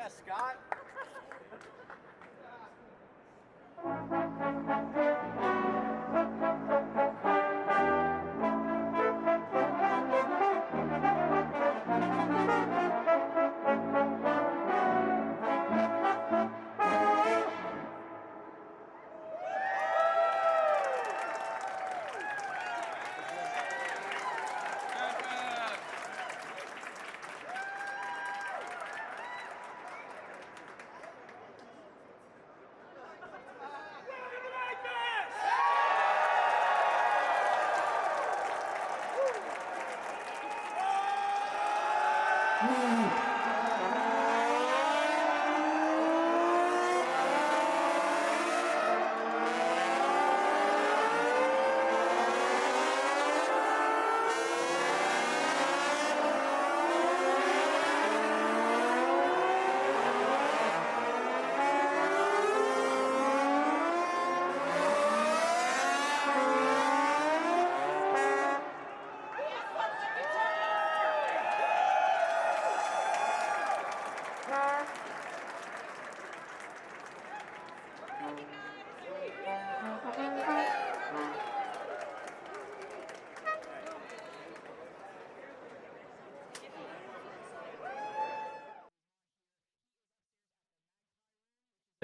Scott.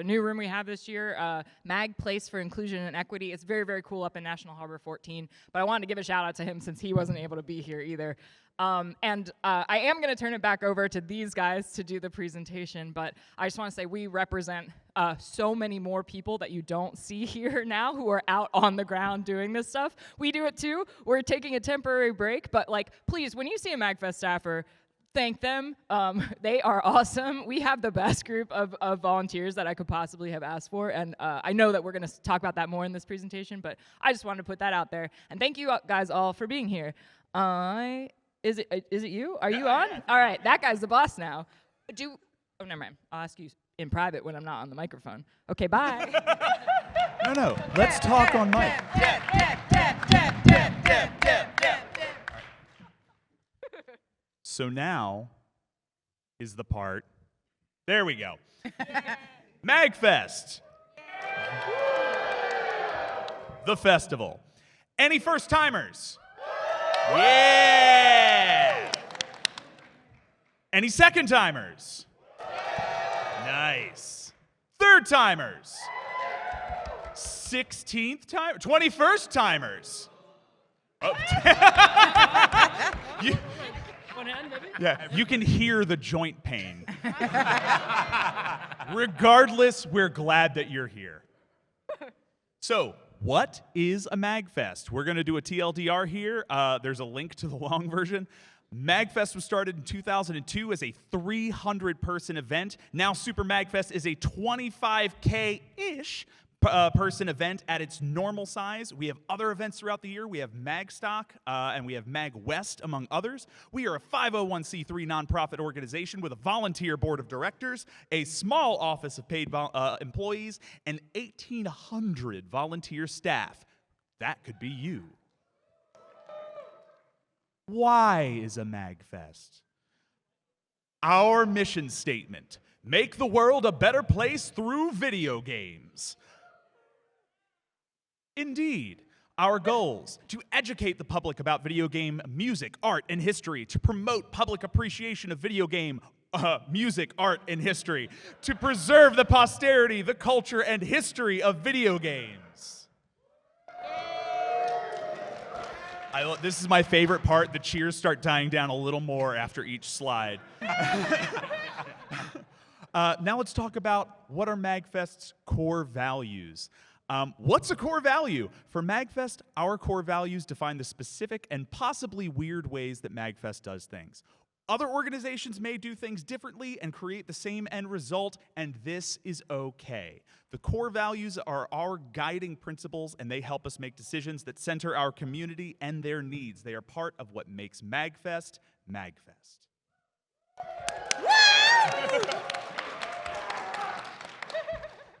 a new room we have this year, Mag Place for Inclusion and Equity. It's very, very cool up in National Harbor 14. But I wanted to give a shout out to him since he wasn't able to be here either. I am going to turn it back over to these guys to do the presentation, but I just want to say we represent so many more people that you don't see here now who are out on the ground doing this stuff. We do it too. We're taking a temporary break, but like, please, when you see a MAGFest staffer, thank them. They are awesome. We have the best group of volunteers that I could possibly have asked for, and I know that we're going to talk about that more in this presentation, but I just wanted to put that out there. And thank you guys all for being here. Is it you? Are you on? All right, that guy's the boss now. Oh, never mind. I'll ask you in private when I'm not on the microphone. Okay, bye. No. Let's talk on mic. So now is the part. There we go. MAGFest. The festival. Any first timers? Yeah! Any second timers? Nice. Third timers? 16th timers? 21st timers? Oh. Yeah, you can hear the joint pain. Regardless, we're glad that you're here. So, what is a MAGFest? We're going to do a TLDR here. There's a link to the long version. MAGFest was started in 2002 as a 300-person event. Now Super MAGFest is a 25K-ish person event at its normal size. We have other events throughout the year. We have MAGStock and we have MAGWest, among others. We are a 501c3 nonprofit organization with a volunteer board of directors, a small office of paid employees, and 1,800 volunteer staff. That could be you. Why is a MAGFest? Our mission statement: make the world a better place through video games. Indeed, our goals: to educate the public about video game music, art, and history, to promote public appreciation of video game music, art, and history, to preserve the posterity, the culture, and history of video games. This is my favorite part. The cheers start dying down a little more after each slide. Now let's talk about what are MAGFest's core values. What's a core value? For MAGFest, our core values define the specific and possibly weird ways that MAGFest does things. Other organizations may do things differently and create the same end result, and this is okay. The core values are our guiding principles, and they help us make decisions that center our community and their needs. They are part of what makes MAGFest MAGFest.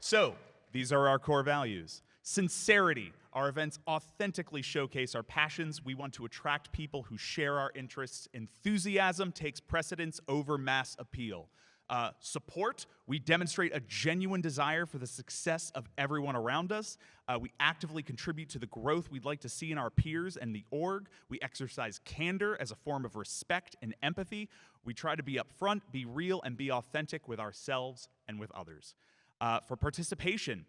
So, these are our core values. Sincerity. Our events authentically showcase our passions. We want to attract people who share our interests. Enthusiasm takes precedence over mass appeal. Support. We demonstrate a genuine desire for the success of everyone around us. We actively contribute to the growth we'd like to see in our peers and the org. We exercise candor as a form of respect and empathy. We try to be upfront, be real, and be authentic with ourselves and with others. For participation,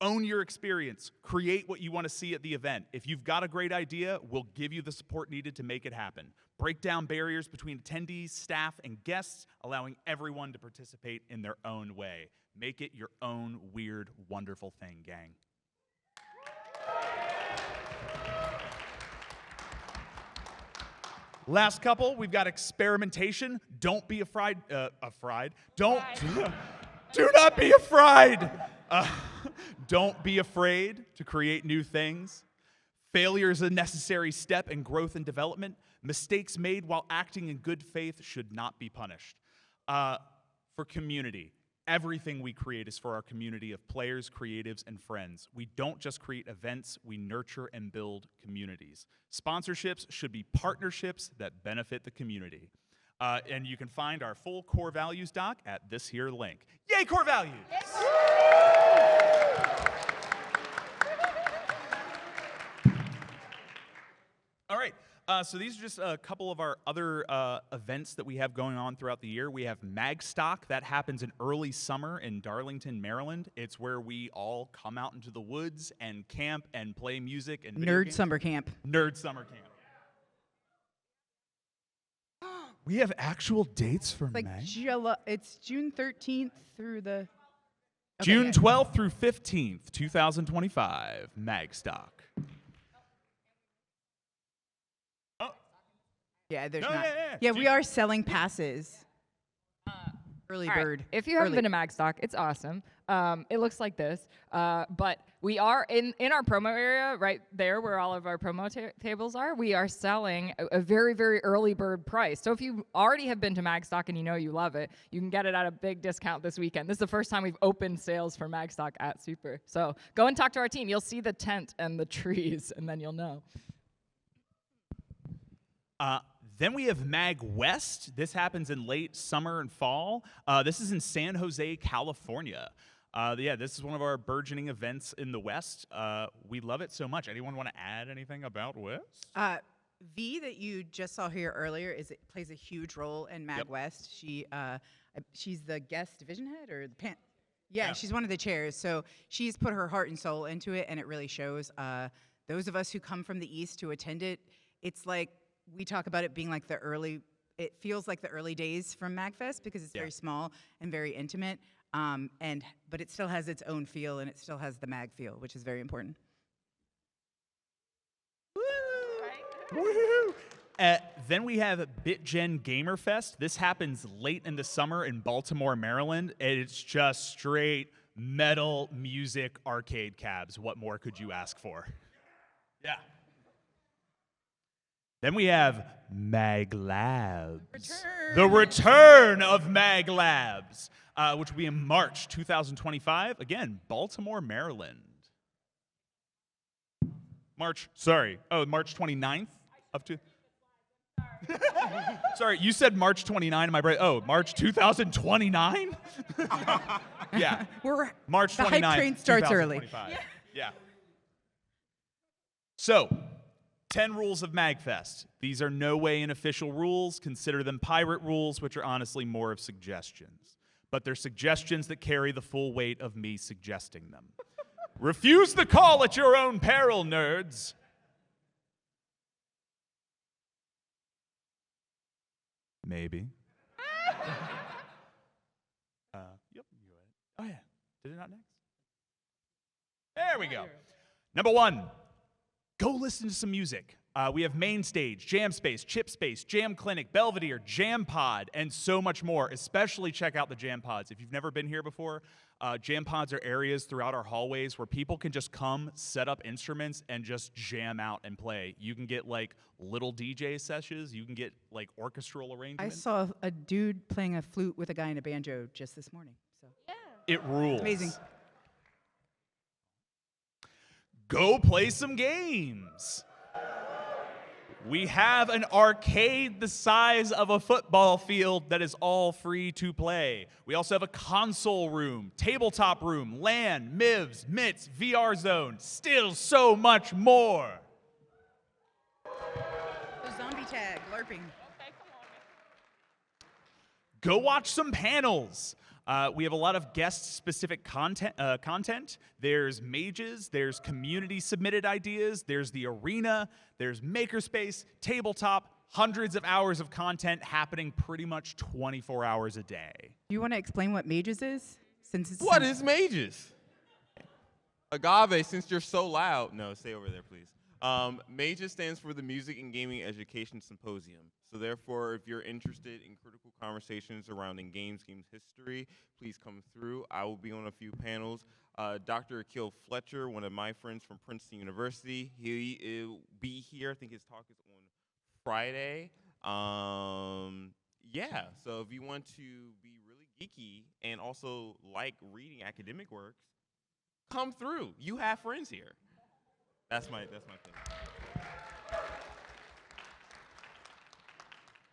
own your experience. Create what you want to see at the event. If you've got a great idea, we'll give you the support needed to make it happen. Break down barriers between attendees, staff, and guests, allowing everyone to participate in their own way. Make it your own weird, wonderful thing, gang. Last couple, we've got experimentation. Don't be afraid. Do not be afraid. Don't be afraid to create new things. Failure is a necessary step in growth and development. Mistakes made while acting in good faith should not be punished. For community, everything we create is for our community of players, creatives, and friends. We don't just create events, we nurture and build communities. Sponsorships should be partnerships that benefit the community. And you can find our full core values doc at this here link. Yay, core values! Yes. All right, So these are just a couple of our other events that we have going on throughout the year. We have MAGstock. That happens in early summer in Darlington, Maryland. It's where we all come out into the woods and camp and play music and video games. Summer camp. Nerd summer camp. We have actual dates for Like Mag. it's June 13th through the June 12th through 15th, 2025, MAGstock. Yeah, there's No, not. yeah. We are selling passes. Early All right, bird. if you haven't been to MAGstock, it's awesome. It looks like this, but we are in our promo area right there where all of our promo tables are. We are selling a very, very early bird price. So if you already have been to MAGstock and you know you love it, you can get it at a big discount this weekend. This is the first time we've opened sales for MAGstock at Super. So go and talk to our team. You'll see the tent and the trees, and then you'll know. Then we have MAGWest. This happens in late summer and fall. This is in San Jose, California. This is one of our burgeoning events in the West. We love it so much. Anyone want to add anything about West? V that you just saw here earlier plays a huge role in MAGWest. She's the guest division head or the Yeah, she's one of the chairs. So she's put her heart and soul into it, and it really shows. Those of us who come from the East to attend it, it's like we talk about it being like it feels like the early days from MAGFest because it's very small and very intimate, but it still has its own feel and it still has the MAG feel, which is very important. Woo! Then we have BitGen Gamerfest. This happens late in the summer in Baltimore, Maryland. It's just straight metal music arcade cabs. What more could you ask for? Yeah. Then we have Mag Labs. The return of Mag Labs, which will be in March 2025. Again, Baltimore, Maryland. March 29th up to. Sorry, you said March 29. Am I right? Oh, March 2029? Yeah. March 29th. The hype train starts early. Yeah. So, 10 rules of MAGFest. These are no way unofficial rules. Consider them pirate rules, which are honestly more of suggestions. But they're suggestions that carry the full weight of me suggesting them. Refuse the call at your own peril, nerds. Maybe. Yep. Oh, yeah. Did it not next? There we go. Number 1. Go listen to some music. We have Main Stage, Jam Space, Chip Space, Jam Clinic, Belvedere, Jam Pod, and so much more. Especially check out the Jam Pods. If you've never been here before, Jam Pods are areas throughout our hallways where people can just come, set up instruments, and just jam out and play. You can get like little DJ sessions. You can get like orchestral arrangements. I saw a dude playing a flute with a guy in a banjo just this morning. So it rules. Amazing. Go play some games. We have an arcade the size of a football field that is all free to play. We also have a console room, tabletop room, LAN, MIVs, MITs, VR zone, still so much more. The zombie tag, LARPing. Go watch some panels. We have a lot of guest-specific content. There's mages, there's community-submitted ideas, there's the arena, there's makerspace, tabletop, hundreds of hours of content happening pretty much 24 hours a day. Do you want to explain what Mages is? What is Mages? Agave, since you're so loud. No, stay over there, please. Mages stands for the Music and Gaming Education Symposium. So therefore, if you're interested in critical conversations surrounding games history, please come through. I will be on a few panels. Dr. Akil Fletcher, one of my friends from Princeton University, he will be here. I think his talk is on Friday. Yeah, so if you want to be really geeky and also like reading academic works, come through. You have friends here. That's my thing.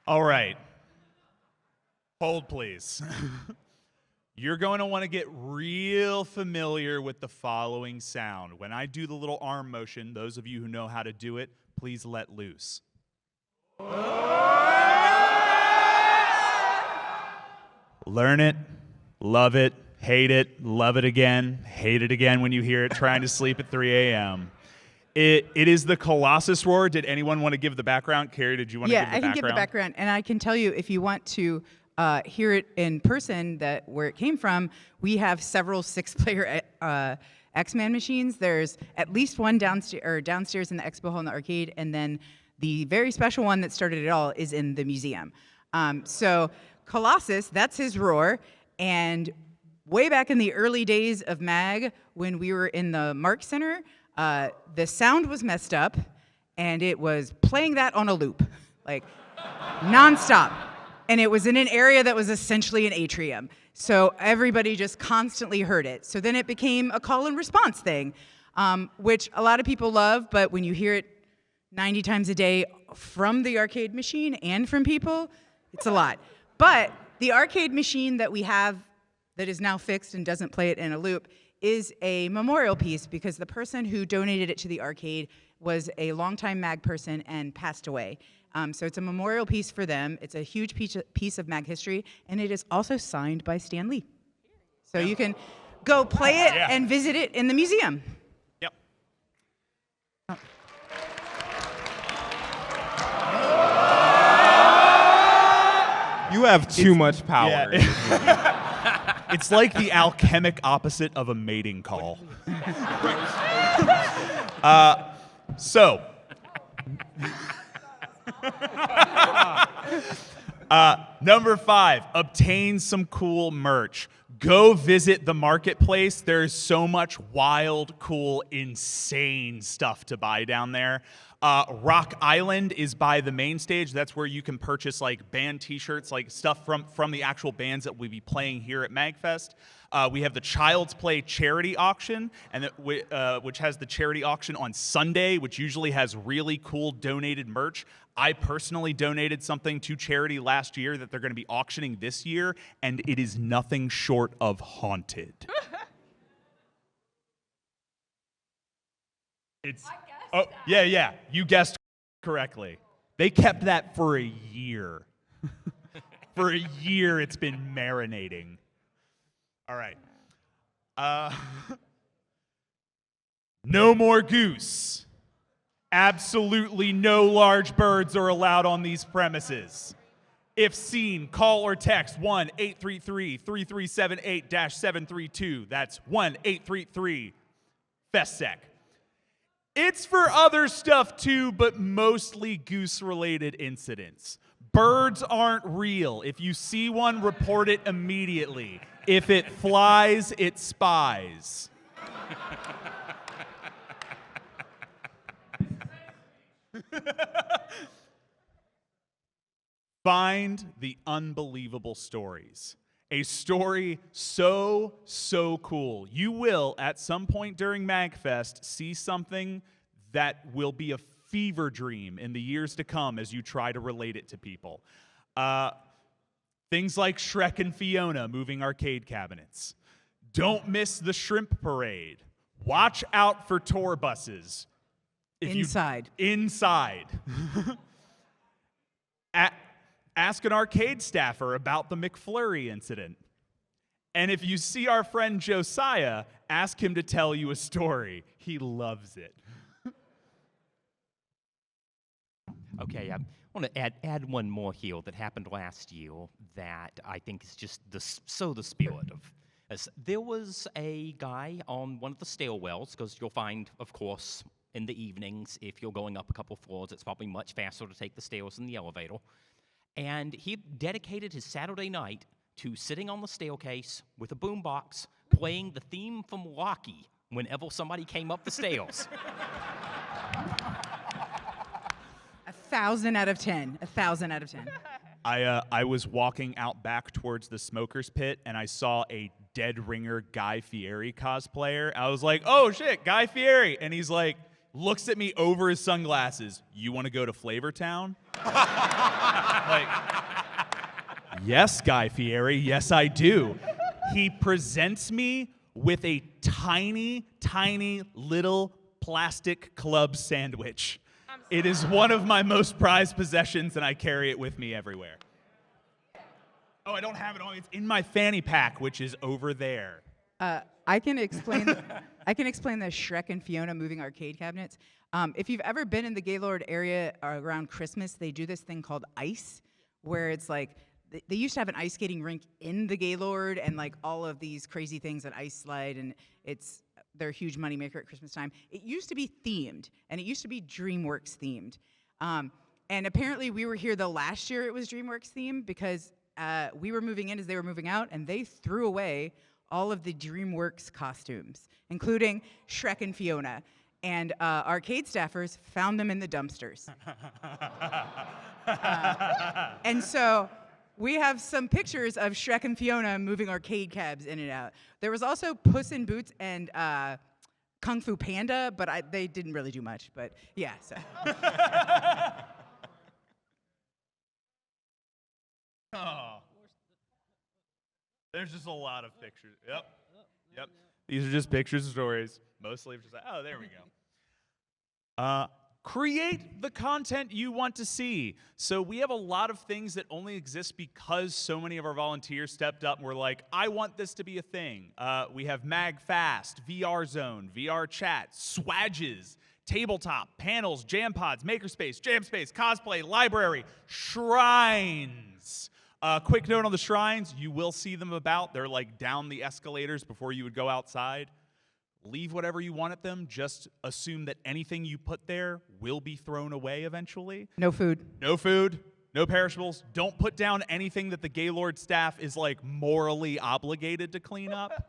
All right. Hold, please. You're going to want to get real familiar with the following sound. When I do the little arm motion, those of you who know how to do it, please let loose. Learn it, love it, hate it, love it again, hate it again when you hear it trying to sleep at 3 a.m. It is the Colossus roar. Did anyone want to give the background? Carrie, did you want to give the background? Yeah, I can give the background. And I can tell you, if you want to hear it in person, where it came from, we have several 6-player X-Man machines. There's at least one downstairs in the expo hall in the arcade, and then the very special one that started it all is in the museum. So Colossus, that's his roar. And way back in the early days of MAG, when we were in the Mark Center, the sound was messed up, and it was playing that on a loop, like nonstop. And it was in an area that was essentially an atrium. So everybody just constantly heard it. So then it became a call and response thing, which a lot of people love, but when you hear it 90 times a day from the arcade machine and from people, it's a lot. But the arcade machine that we have that is now fixed and doesn't play it in a loop is a memorial piece because the person who donated it to the arcade was a longtime MAG person and passed away. So it's a memorial piece for them. It's a huge piece of MAG history, and it is also signed by Stan Lee. So you can go play it and visit it in the museum. Yep. You have too much power. Yeah. It's like the alchemic opposite of a mating call. Number 5, obtain some cool merch. Go visit the marketplace. There's so much wild, cool, insane stuff to buy down there. Rock Island is by the main stage. That's where you can purchase like band t-shirts, like stuff from the actual bands that we'll be playing here at MAGFest. We have the Child's Play charity auction, and which has the charity auction on Sunday, which usually has really cool donated merch. I personally donated something to charity last year that they're going to be auctioning this year, and it is nothing short of haunted. Yeah, you guessed correctly. They kept that for a year. For a year, it's been marinating. All right. No more goose. Absolutely no large birds are allowed on these premises. If seen, call or text 1-833-3378-732. That's 1-833-FESTSEC. It's for other stuff too, but mostly goose-related incidents. Birds aren't real. If you see one, report it immediately. If it flies, it spies. Find the unbelievable stories. A story so cool. You will, at some point during MAGFest, see something that will be a fever dream in the years to come as you try to relate it to people. Things like Shrek and Fiona moving arcade cabinets. Don't miss the shrimp parade. Watch out for tour buses. Inside. Ask an arcade staffer about the McFlurry incident. And if you see our friend Josiah, ask him to tell you a story. He loves it. Okay, I want to add one more here that happened last year that I think is just the spirit of. There was a guy on one of the stairwells, because you'll find, of course, in the evenings, if you're going up a couple floors, it's probably much faster to take the stairs than the elevator. And he dedicated his Saturday night to sitting on the staircase with a boombox, playing the theme from Rocky whenever somebody came up the stairs. 1,000 out of 10. 1,000 out of 10. I was walking out back towards the smoker's pit, and I saw a Dead Ringer Guy Fieri cosplayer. I was like, oh shit, Guy Fieri. And he's like, looks at me over his sunglasses. You want to go to Flavortown? Like, yes, Guy Fieri, yes, I do. He presents me with a tiny little plastic club sandwich. I'm It is one of my most prized possessions, and I carry it with me everywhere. Oh, I don't have it on. It's in my fanny pack, which is over there. I can explain. I can explain the Shrek and Fiona moving arcade cabinets. If you've ever been in the Gaylord area around Christmas, they do this thing called ice, where it's like they used to have an ice skating rink in the Gaylord and like all of these crazy things, an ice slide, and they're a huge moneymaker at Christmas time. It used to be themed, and it used to be DreamWorks themed. And apparently we were here the last year it was DreamWorks themed because we were moving in as they were moving out, and they threw away all of the DreamWorks costumes, including Shrek and Fiona. And arcade staffers found them in the dumpsters. And so we have some pictures of Shrek and Fiona moving arcade cabs in and out. There was also Puss in Boots and Kung Fu Panda, but they didn't really do much. But yeah, so. Oh. There's just a lot of pictures. Yep. These are just pictures and stories. Mostly just like, oh, there we go. Create the content you want to see. So we have a lot of things that only exist because so many of our volunteers stepped up and were like, I want this to be a thing. We have MAGFest, VR Zone, VR Chat, Swagges, Tabletop, Panels, Jam Pods, Makerspace, Jam Space, Cosplay, Library, Shrines. Quick note on the shrines, you will see them about. They're like down the escalators before you would go outside. Leave whatever you want at them. Just assume that anything you put there will be thrown away eventually. No food. No food, no perishables. Don't put down anything that the Gaylord staff is like morally obligated to clean up,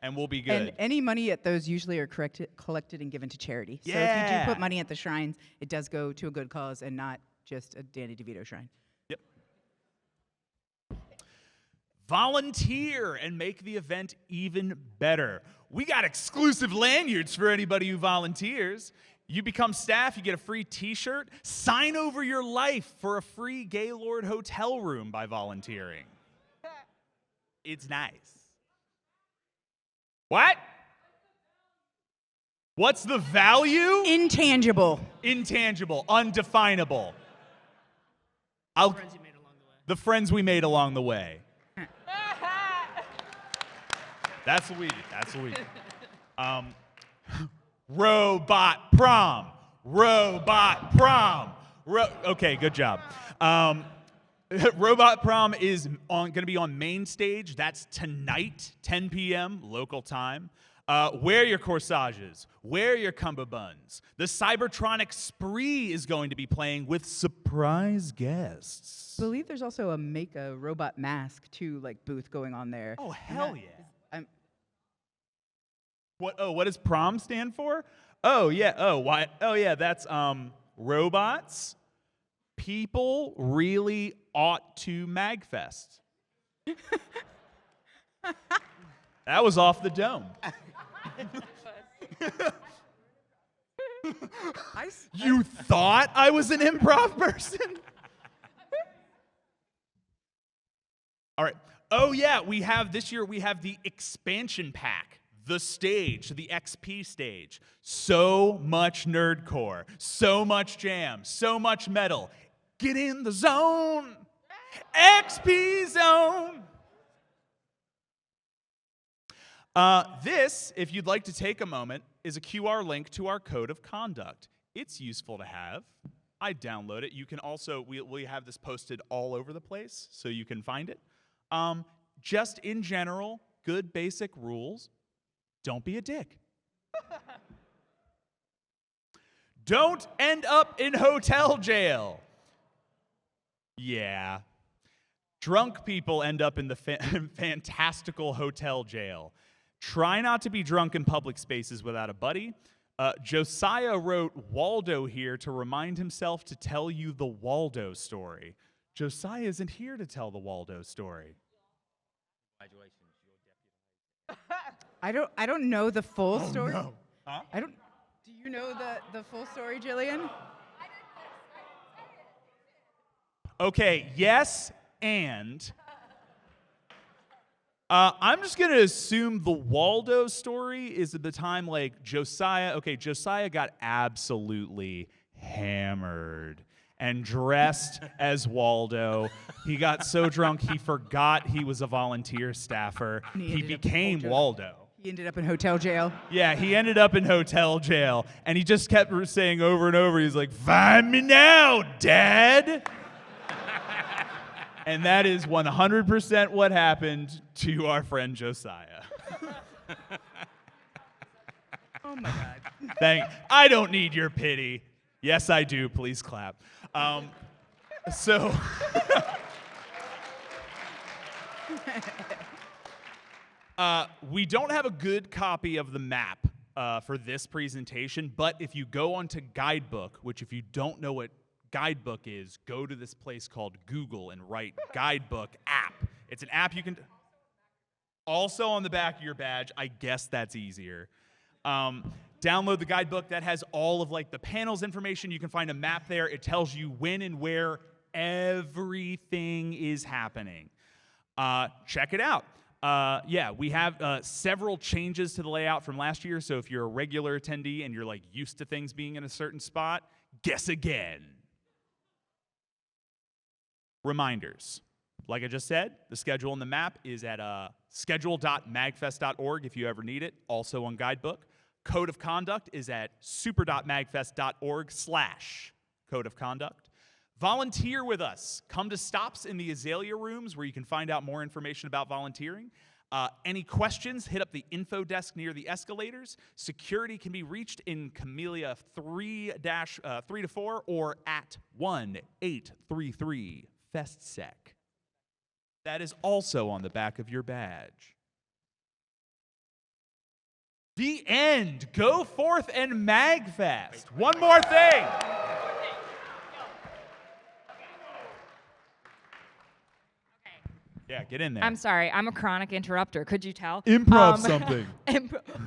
and we'll be good. And any money at those usually are collected and given to charity. Yeah. So if you do put money at the shrines, it does go to a good cause and not just a Danny DeVito shrine. Yep. Volunteer and make the event even better. We got exclusive lanyards for anybody who volunteers. You become staff, you get a free t-shirt. Sign over your life for a free Gaylord hotel room by volunteering. It's nice. What? What's the value? Intangible. Intangible, undefinable. The friends we made along the way. That's what we do. That's what we do. Robot prom. Robot prom. Okay, good job. Robot prom is going to be on main stage. That's tonight, 10 p.m. local time. Wear your corsages. Wear your cummerbunds. The Cybertronic Spree is going to be playing with surprise guests. I believe there's also a make a robot mask too, like booth going on there. Oh, hell yeah. What does prom stand for? Oh, yeah. Oh, why? Oh, yeah, that's robots. People really ought to MAGFest. That was off the dome. You thought I was an improv person? All right. Oh, yeah, this year we have the expansion pack. The stage, the XP stage. So much nerdcore, so much jam, so much metal. Get in the zone. XP zone. This, if you'd like to take a moment, is a QR link to our code of conduct. It's useful to have. I download it. You can also, we have this posted all over the place, so you can find it. Just in general, good basic rules. Don't be a dick. Don't end up in hotel jail. Yeah. Drunk people end up in the fantastical hotel jail. Try not to be drunk in public spaces without a buddy. Josiah wrote Waldo here to remind himself to tell you the Waldo story. Josiah isn't here to tell the Waldo story. Congratulations, you're I don't know the full story. No. Huh? Do you know the full story, Jillian? Okay, yes, and I'm just going to assume the Waldo story is at the time like Josiah got absolutely hammered and dressed as Waldo. He got so drunk he forgot he was a volunteer staffer. He became Waldo. He ended up in hotel jail. Yeah, he ended up in hotel jail, and he just kept saying over and over, he's like, "Find me now, Dad!" And that is 100% what happened to our friend Josiah. Oh my God. I don't need your pity. Yes, I do. Please clap. So... we don't have a good copy of the map for this presentation, but if you go onto Guidebook, which if you don't know what Guidebook is, go to this place called Google and write Guidebook app. It's an app you can... Also on the back of your badge, I guess that's easier. Download the Guidebook. That has all of like the panels information. You can find a map there. It tells you when and where everything is happening. Check it out. Yeah, we have several changes to the layout from last year, so if you're a regular attendee and you're like used to things being in a certain spot, guess again. Reminders. Like I just said, the schedule and the map is at schedule.magfest.org if you ever need it, also on Guidebook. Code of Conduct is at super.magfest.org/code of conduct. Volunteer with us. Come to stops in the Azalea rooms where you can find out more information about volunteering. Any questions, hit up the info desk near the escalators. Security can be reached in Camellia 3-4 or at 1-833-FESTSEC. That is also on the back of your badge. The end. Go forth and MAGFest. One more thing. Yeah, get in there. I'm sorry, I'm a chronic interrupter. Could you tell? Improv something.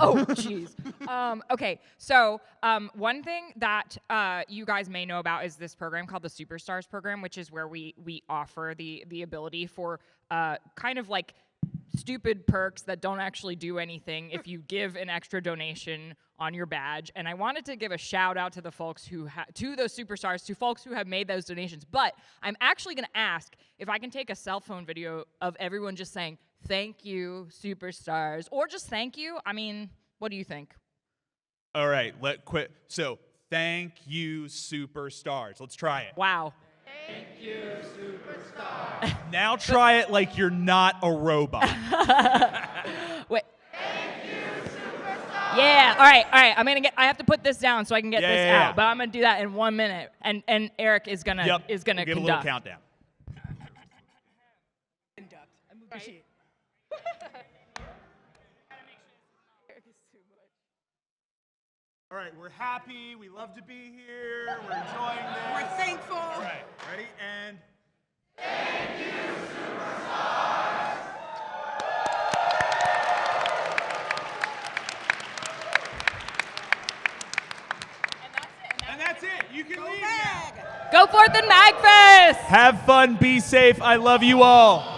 Oh, jeez. Okay, so one thing that you guys may know about is this program called the Superstars program, which is where we offer the ability for kind of like stupid perks that don't actually do anything if you give an extra donation on your badge. And I wanted to give a shout out to the folks to those superstars, to folks who have made those donations. But I'm actually going to ask if I can take a cell phone video of everyone just saying, "Thank you, superstars," or just "Thank you." I mean, what do you think? All right, quit. So, thank you, superstars. Let's try it. Wow. Thank you, superstar. Now try it like you're not a robot. Wait. Thank you, superstar. Yeah. All right. I have to put this down so I can get this Yeah. out. But I'm gonna do that in 1 minute, and Eric is gonna Yep. is gonna Give a conduct. little countdown. Conduct. I moved the sheet. All right, we're happy. We love to be here. We're enjoying this. We're thankful. All right, ready? And... Thank you, superstars. And that's it. You can leave now. Go forth and MAGFest! Have fun. Be safe. I love you all.